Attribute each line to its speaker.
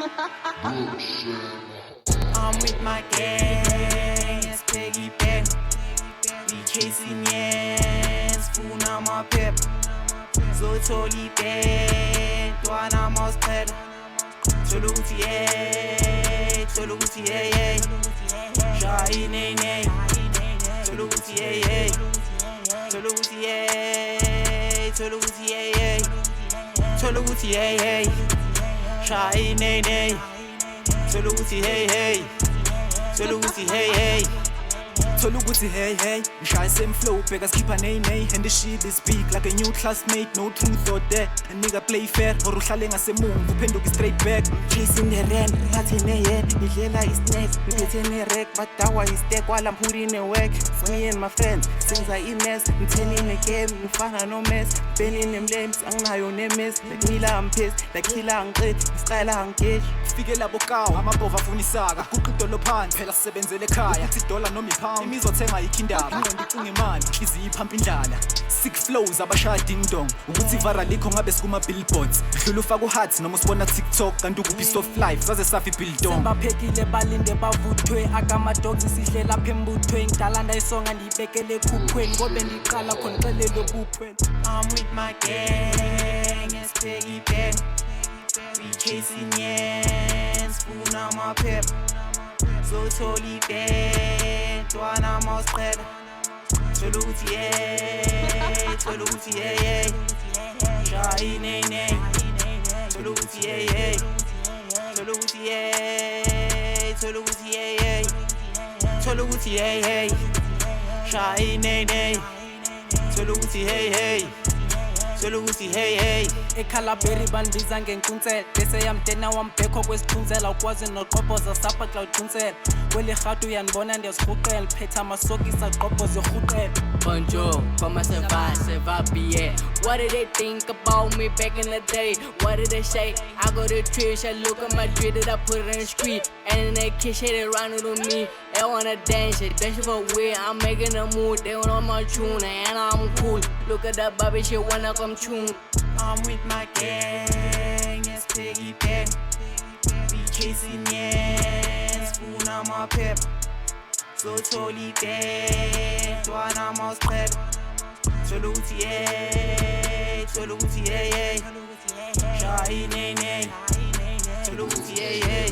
Speaker 1: I'm with my gang, it's Peggy Bang. We chasing yens, funa my pep. Zotoli bang, dwana mosted. Toluti yay, Toluti yay. Shai nay nay, Toluti yay. Toluti yay, Toluti yay. Toluti yay. Shai nay nay, Toluti hey. Toluti hey.
Speaker 2: Toluguti hey, ngishaya same flow, bheka skipper nay, and the shit is big like a new classmate, no truth or dare. A nigga play fair, or uhlale ngasemungu, uphenduka straight back.
Speaker 1: Chasing the rain, party neye, idlela is snakes, ngiphethe ne-rek, badawa is-stack while I'm putting in work. For me and my friends, senza i-mess, ngitheni ne-game, ngifana no-mess, belling them lames, anginayo ne-mess, like Mila I'm pissed, like Killer angiqedi, style angigeshi.
Speaker 2: Fike labo kawo, amabhova afuna isaka, guqa idolo phansi, phela sisebenzele ekhaya, uthi dollar noma ipound, imizothenga ikhindaba, ingqondo iqinga imali, inhliziyo iphampa indlala. Sick flows abashaya ding dong, ukuthi viral likho ngabe sikuma billboards, dlula ufaka uHats noma usibona TikTok, kanti ukuphi of life, saze safi billion.
Speaker 3: Baphekile balinde bavuthwe, akama dogs sihle lapha embuthweni, ngidalanda isonga ndibekele ekhuphweni, ngobe ndiqala khona xelelo buphweni.
Speaker 1: I'm with my gang, it's Peggy Bang. We chasing yens, funa my pep. Zotoli bang, dwana mosted. Toluti yay, Toluti yay. Shai nay nay, Toluti yay. Toluti yay, Toluti yay. Toluti yay. Shai nay nay, Toluti hey. Toluti hey.
Speaker 3: Ekhalabheri bandibiza ngenkunsela, bese yamdena wambhekho kwesiphunzela, ukwazi noqobhoza sapha cloudkunsela. Kweli rhatu uyanibona ndiyazirhuqela, phetha amasokisi aqobhoza erhuqela.
Speaker 4: Bonjour, comment ça va bien? What did they think about me back in the day? What did they say? I go to church, I look at my dread that I put it in the street. And then they kiss it around it on me. They wanna dance it, dance for weird. I'm making a mood, they want my tune, and I'm cool. Look at that Bobby, she wanna come tune.
Speaker 1: I'm with my gang, it's Peggy Bang. We chasing yens, funa my pep. Zotoli bang, dwana mosted. Toluti yay, Toluti yay. Shai nay nay, Toluti yay.